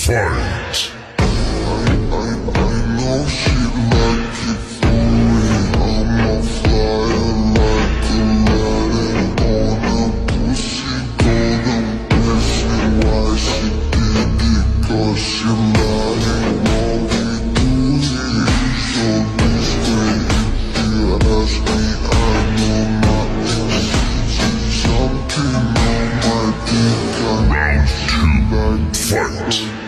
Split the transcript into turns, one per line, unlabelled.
Fight.
I know she like it fluid. I'm a flyer like Aladdin on a pussy golden blessing. Why she did it? 'Cause she lying. All we do is so discreet. If you ask me, I know nothing. Something on my dick. I know she like it.
Fight.